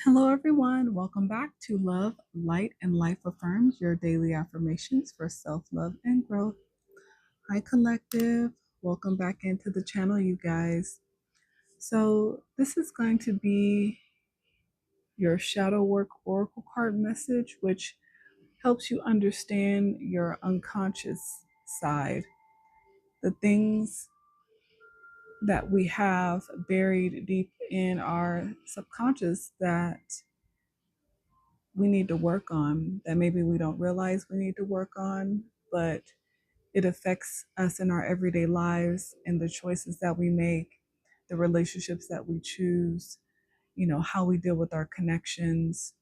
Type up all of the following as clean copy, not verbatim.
Hello, everyone. Welcome back to Love, Light, and Life Affirms, your daily affirmations for self love and growth. Hi, Collective. Welcome back into the channel, you guys. So, this is going to be your shadow work oracle card message, which helps you understand your unconscious side, the things that we have buried deep in our subconscious that we need to work on, that maybe we don't realize we need to work on, but it affects us in our everyday lives and the choices that we make, the relationships that we choose, how we deal with our connections,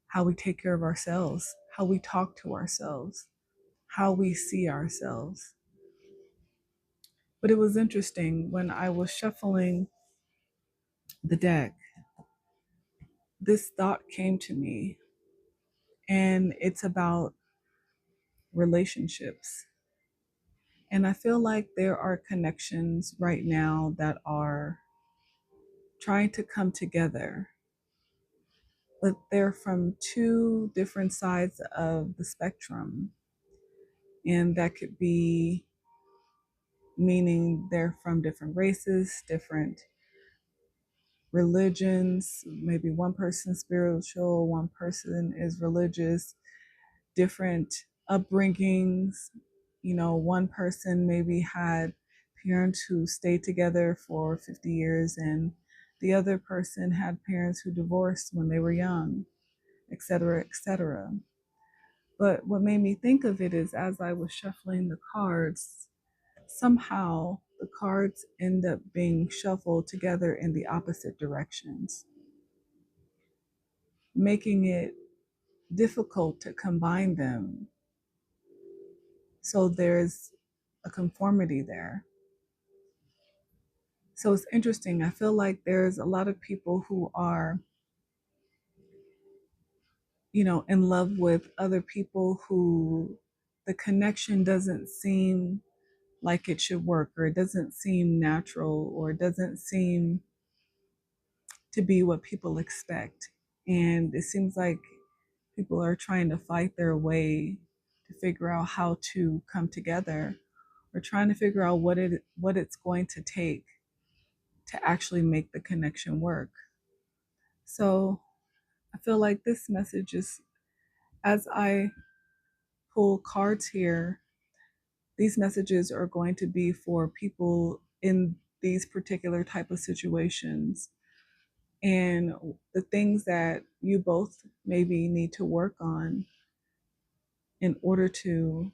how we take care of ourselves, how we talk to ourselves, how we see ourselves. But it was interesting when I was shuffling the deck, this thought came to me, and it's about relationships. And I feel like there are connections right now that are trying to come together, but they're from two different sides of the spectrum. And that could be meaning they're from different races, different religions. Maybe one person's spiritual, one person is religious, different upbringings. One person maybe had parents who stayed together for 50 years, and the other person had parents who divorced when they were young, etc., etc. But what made me think of it is as I was shuffling the cards, somehow the cards end up being shuffled together in the opposite directions, making it difficult to combine them. So there's a conformity there. So it's interesting. I feel like there's a lot of people who are, in love with other people who the connection doesn't seem like it should work, or it doesn't seem natural, or it doesn't seem to be what people expect. And it seems like people are trying to fight their way to figure out how to come together, or trying to figure out what it's going to take to actually make the connection work. So I feel like this message is, as I pull cards here, these messages are going to be for people in these particular type of situations, and the things that you both maybe need to work on in order to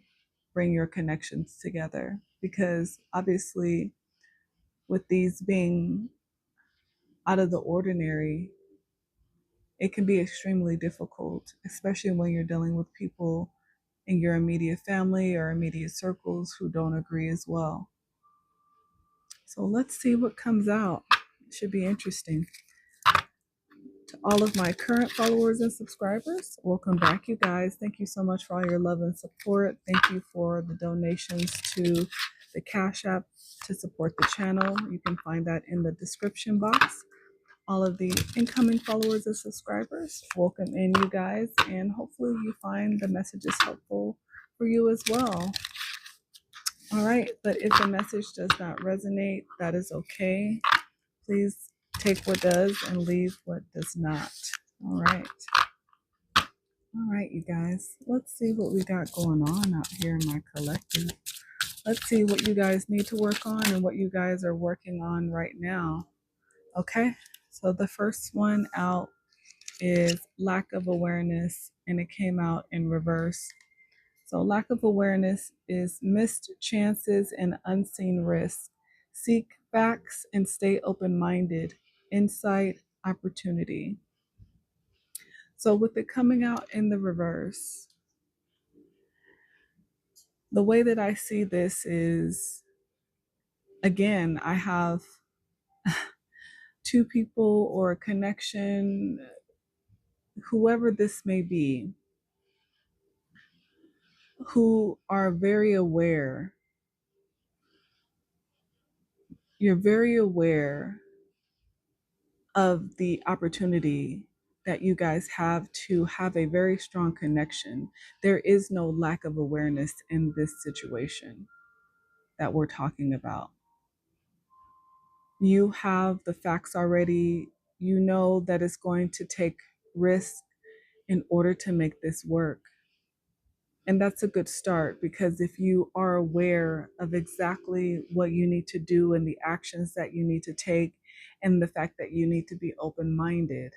bring your connections together. Because obviously, with these being out of the ordinary, it can be extremely difficult, especially when you're dealing with people in your immediate family or immediate circles who don't agree as well. So let's see what comes out. It should be interesting. To all of my current followers and subscribers, welcome back, you guys. Thank you so much for all your love and support. Thank you for the donations to the Cash App to support the channel. You can find that in the description box. All of the incoming followers and subscribers, welcome in, you guys, and hopefully you find the messages helpful for you as well. All right, but if the message does not resonate, that is okay. Please take what does and leave what does not. All right. All right, you guys. Let's see what we got going on out here in my collective. Let's see what you guys need to work on and what you guys are working on right now. Okay. So the first one out is lack of awareness, and it came out in reverse. So, lack of awareness is missed chances and unseen risks. Seek facts and stay open minded. Insight, opportunity. So, with it coming out in the reverse, the way that I see this is, again, I have two people or a connection, whoever this may be, who are very aware. You're very aware of the opportunity that you guys have to have a very strong connection. There is no lack of awareness in this situation that we're talking about. You have the facts already. You know that it's going to take risk in order to make this work. And that's a good start, because if you are aware of exactly what you need to do and the actions that you need to take, and the fact that you need to be open minded,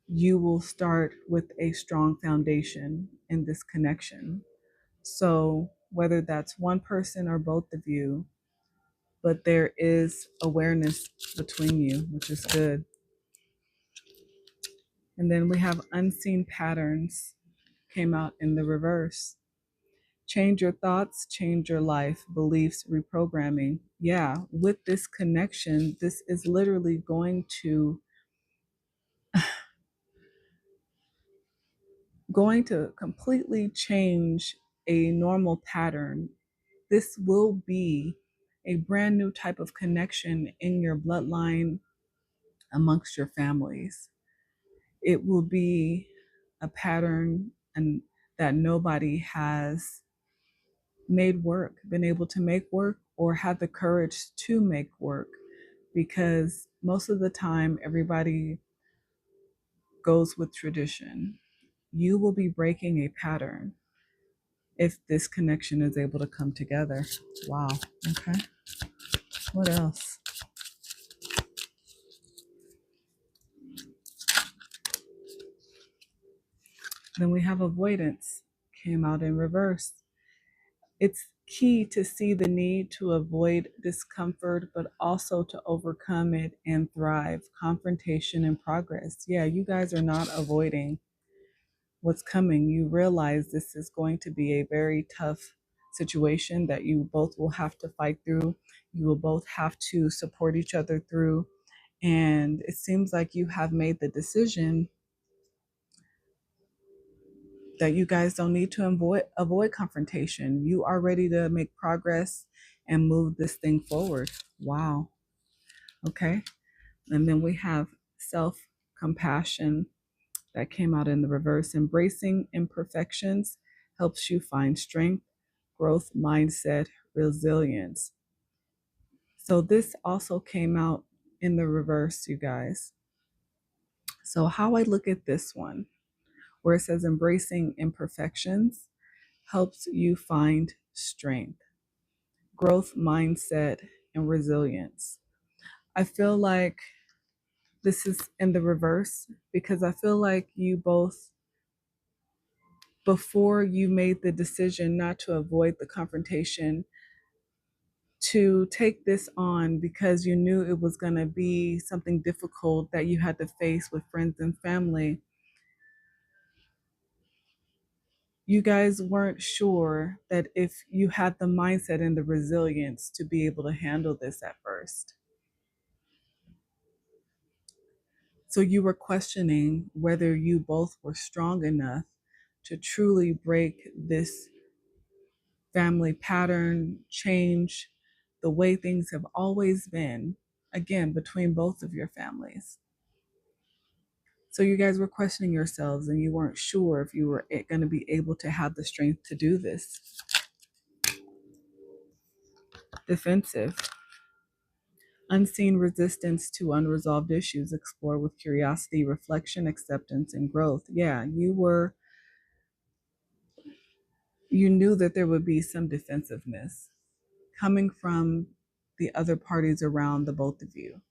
you will start with a strong foundation in this connection. So, whether that's one person or both of you, but there is awareness between you, which is good. And then we have unseen patterns came out in the reverse. Change your thoughts, change your life, beliefs, reprogramming. Yeah, with this connection, this is literally going to completely change a normal pattern. This will be a brand new type of connection in your bloodline amongst your families. It will be a pattern and that nobody has made work, been able to make work, or had the courage to make work, because most of the time everybody goes with tradition. You will be breaking a pattern if this connection is able to come together. Wow. Okay. What else? Then we have avoidance, came out in reverse. It's key to see the need to avoid discomfort, but also to overcome it and thrive. Confrontation and progress. Yeah, you guys are not avoiding what's coming. You realize this is going to be a very tough situation that you both will have to fight through. You will both have to support each other through. And it seems like you have made the decision that you guys don't need to avoid confrontation. You are ready to make progress and move this thing forward. Wow. Okay. And then we have self compassion that came out in the reverse. Embracing imperfections helps you find strength, growth, mindset, resilience. So this also came out in the reverse, you guys. So, how I look at this one, where it says embracing imperfections helps you find strength, growth, mindset, and resilience. I feel like this is in the reverse, because I feel like you both, before you made the decision not to avoid the confrontation, to take this on because you knew it was going to be something difficult that you had to face with friends and family, you guys weren't sure that if you had the mindset and the resilience to be able to handle this at first. So you were questioning whether you both were strong enough to truly break this family pattern, change the way things have always been, again, between both of your families. So you guys were questioning yourselves and you weren't sure if you were going to be able to have the strength to do this. Defensive. Unseen resistance to unresolved issues. Explore with curiosity, reflection, acceptance, and growth. Yeah, you knew that there would be some defensiveness coming from the other parties around the both of you.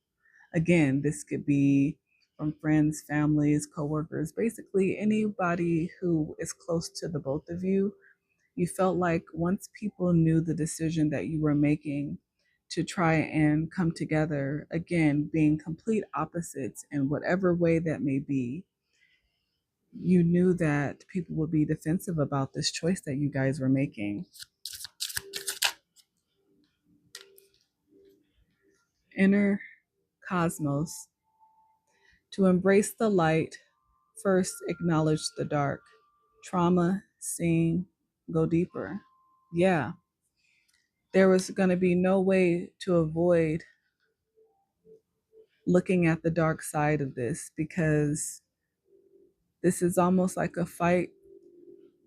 Again, this could be from friends, families, coworkers, basically anybody who is close to the both of you. You felt like once people knew the decision that you were making to try and come together, again, being complete opposites in whatever way that may be, you knew that people would be defensive about this choice that you guys were making. Inner cosmos. To embrace the light, first acknowledge the dark. Trauma, seeing, go deeper. Yeah, there was going to be no way to avoid looking at the dark side of this, because this is almost like a fight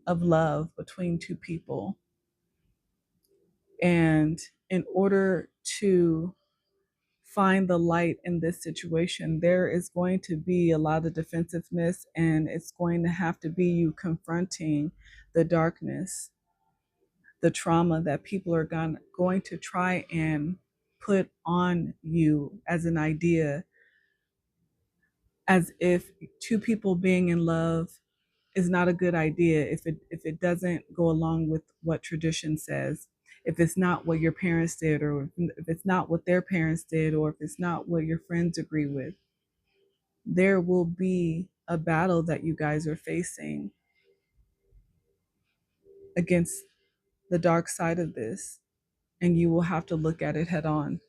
of love between two people. And in order to find the light in this situation, there is going to be a lot of defensiveness, and it's going to have to be you confronting the darkness, the trauma that people are going to try and put on you as an idea, as if two people being in love is not a good idea if it doesn't go along with what tradition says, if it's not what your parents did, or if it's not what their parents did, or if it's not what your friends agree with. There will be a battle that you guys are facing against the dark side of this, and you will have to look at it head on.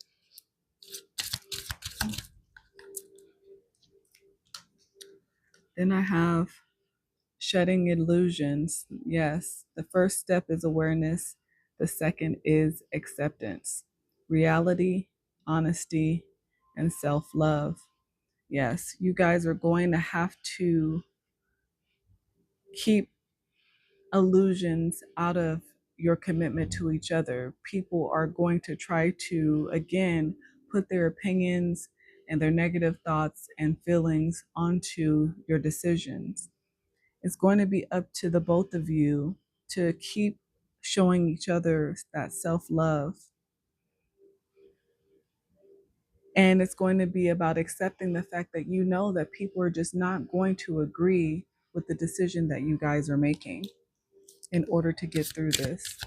Then I have shedding illusions. Yes, the first step is awareness, the second is acceptance, reality, honesty, and self love. Yes, you guys are going to have to keep illusions out of your commitment to each other. People are going to try to, again, put their opinions and their negative thoughts and feelings onto your decisions. It's going to be up to the both of you to keep showing each other that self love. And it's going to be about accepting the fact that you know that people are just not going to agree with the decision that you guys are making in order to get through this.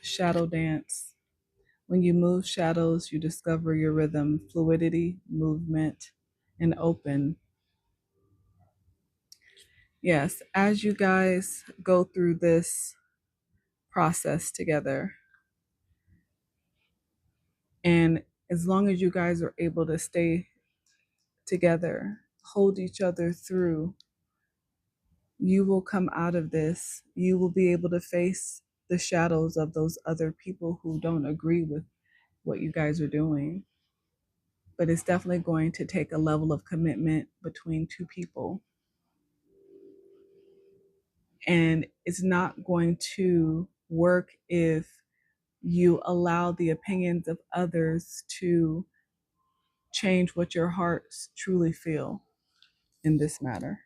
Shadow dance. When you move shadows, you discover your rhythm, fluidity, movement, and open. Yes, as you guys go through this process together, and as long as you guys are able to stay together, hold each other through, you will come out of this. You will be able to face the shadows of those other people who don't agree with what you guys are doing. But it's definitely going to take a level of commitment between two people. And it's not going to work if you allow the opinions of others to change what your hearts truly feel in this matter.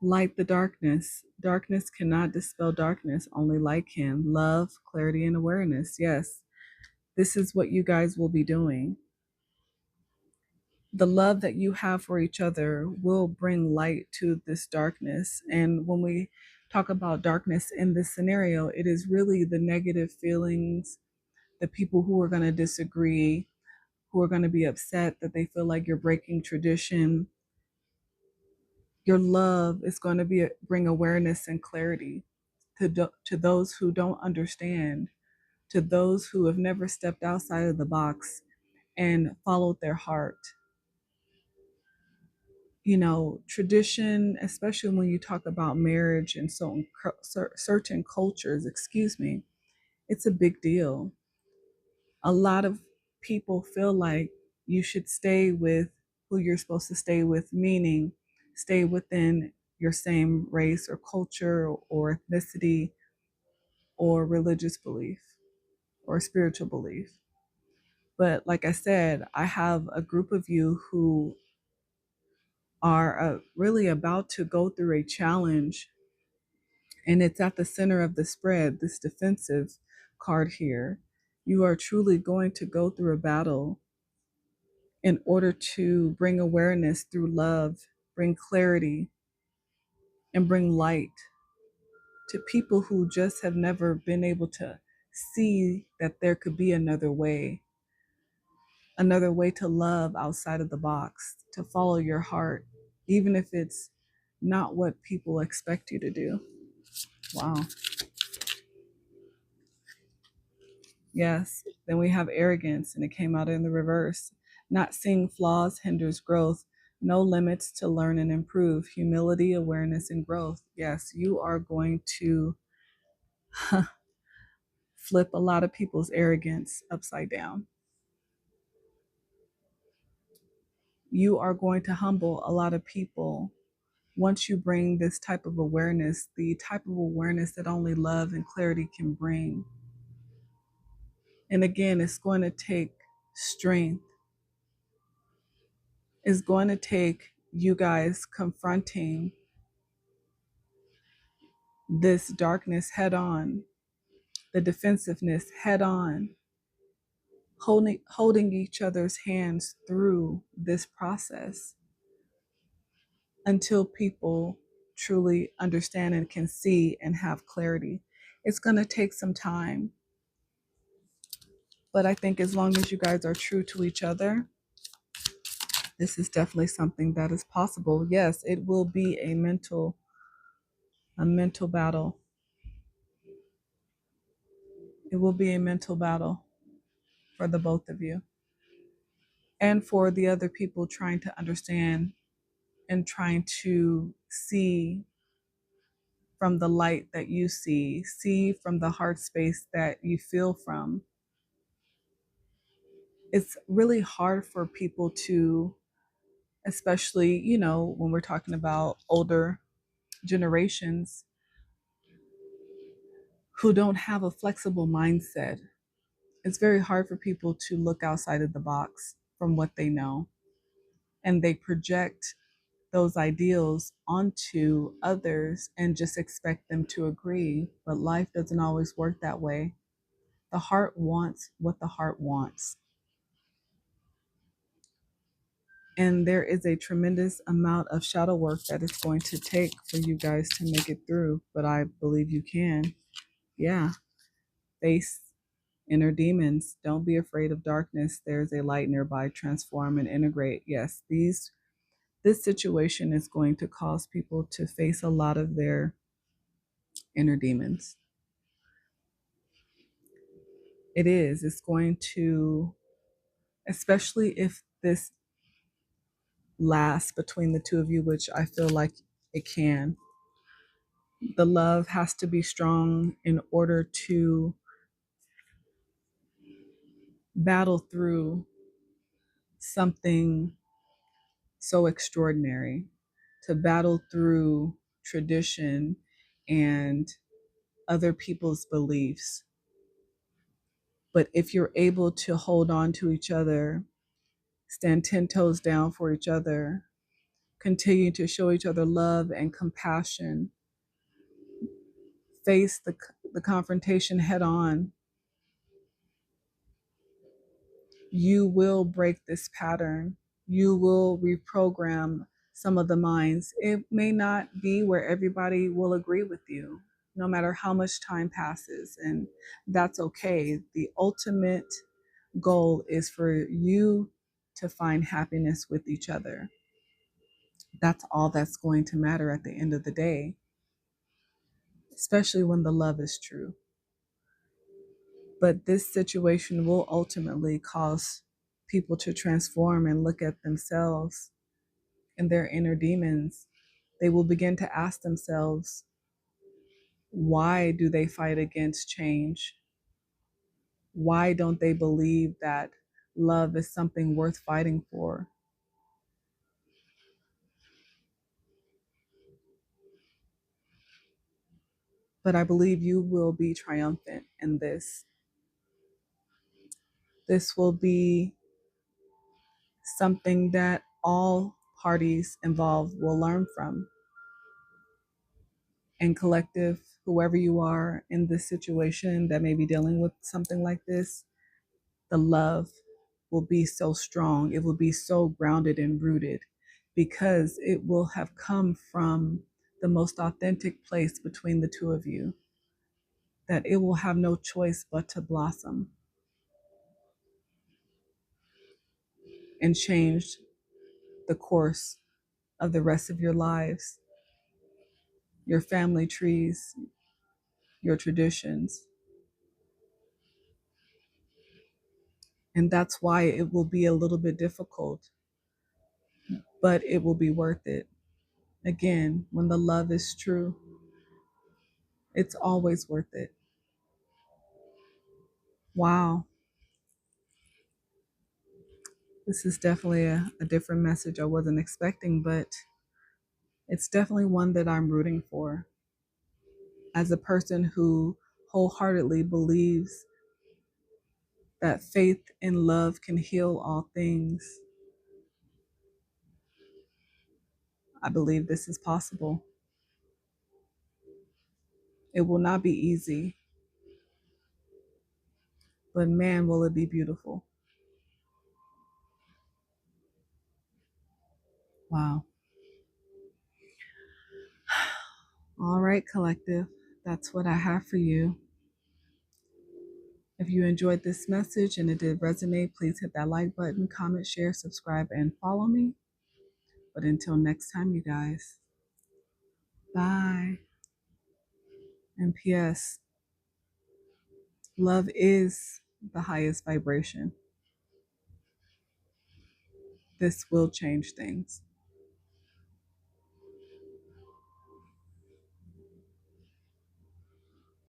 Light the darkness. Darkness cannot dispel darkness, only light can. Love, clarity, and awareness. Yes, this is what you guys will be doing. The love that you have for each other will bring light to this darkness. And when we talk about darkness in this scenario, it is really the negative feelings, the people who are going to disagree, who are going to be upset that they feel like you're breaking tradition. Your love is going to bring awareness and clarity to those who don't understand, to those who have never stepped outside of the box and followed their heart. You know, tradition, especially when you talk about marriage in certain cultures, excuse me, it's a big deal. A lot of people feel like you should stay with who you're supposed to stay with, meaning stay within your same race or culture or ethnicity or religious belief or spiritual belief. But like I said, I have a group of you who are really about to go through a challenge, and it's at the center of the spread, this defensive card here. You are truly going to go through a battle in order to bring awareness through love, bring clarity, and bring light to people who just have never been able to see that there could be another way to love outside of the box, to follow your heart, even if it's not what people expect you to do. Wow. Yes. Then we have arrogance, and it came out in the reverse. Not seeing flaws hinders growth. No limits to learn and improve, humility, awareness, and growth. Yes, you are going to flip a lot of people's arrogance upside down. You are going to humble a lot of people once you bring this type of awareness, the type of awareness that only love and clarity can bring. And again, it's going to take strength. It's going to take you guys confronting this darkness head on, the defensiveness head on, holding each other's hands through this process until people truly understand and can see and have clarity. It's going to take some time, but I think as long as you guys are true to each other, this is definitely something that is possible. Yes, it will be a mental battle. It will be a mental battle for the both of you and for the other people trying to understand and trying to see from the light that you see from the heart space that you feel from. It's really hard for people to, especially, when we're talking about older generations who don't have a flexible mindset. It's very hard for people to look outside of the box from what they know. And they project those ideals onto others and just expect them to agree. But life doesn't always work that way. The heart wants what the heart wants. And there is a tremendous amount of shadow work that it's going to take for you guys to make it through. But I believe you can. Yeah. Face inner demons. Don't be afraid of darkness. There's a light nearby. Transform and integrate. Yes, this situation is going to cause people to face a lot of their inner demons. It is. It's going to, especially if this lasts between the two of you, which I feel like it can. The love has to be strong in order to battle through something so extraordinary, to battle through tradition and other people's beliefs. But if you're able to hold on to each other, stand 10 toes down for each other, continue to show each other love and compassion, face the confrontation head on, you will break this pattern. You will reprogram some of the minds. It may not be where everybody will agree with you, no matter how much time passes, and that's okay. The ultimate goal is for you to find happiness with each other. That's all that's going to matter at the end of the day, especially when the love is true. But this situation will ultimately cause people to transform and look at themselves and their inner demons. They will begin to ask themselves, why do they fight against change? Why don't they believe that love is something worth fighting for? But I believe you will be triumphant in this. This will be something that all parties involved will learn from. And collective, whoever you are in this situation that may be dealing with something like this, the love will be so strong. It will be so grounded and rooted because it will have come from the most authentic place between the two of you, that it will have no choice but to blossom and change the course of the rest of your lives, your family trees, your traditions. And that's why it will be a little bit difficult but it will be worth it. Again, when the love is true, it's always worth it. Wow. This is definitely a different message I wasn't expecting, but it's definitely one that I'm rooting for. As a person who wholeheartedly believes that faith and love can heal all things, I believe this is possible. It will not be easy, but man, will it be beautiful. Wow. All right, collective. That's what I have for you. If you enjoyed this message and it did resonate, please hit that like button, comment, share, subscribe, and follow me. But until next time, you guys, bye. And P.S. Love is the highest vibration. This will change things.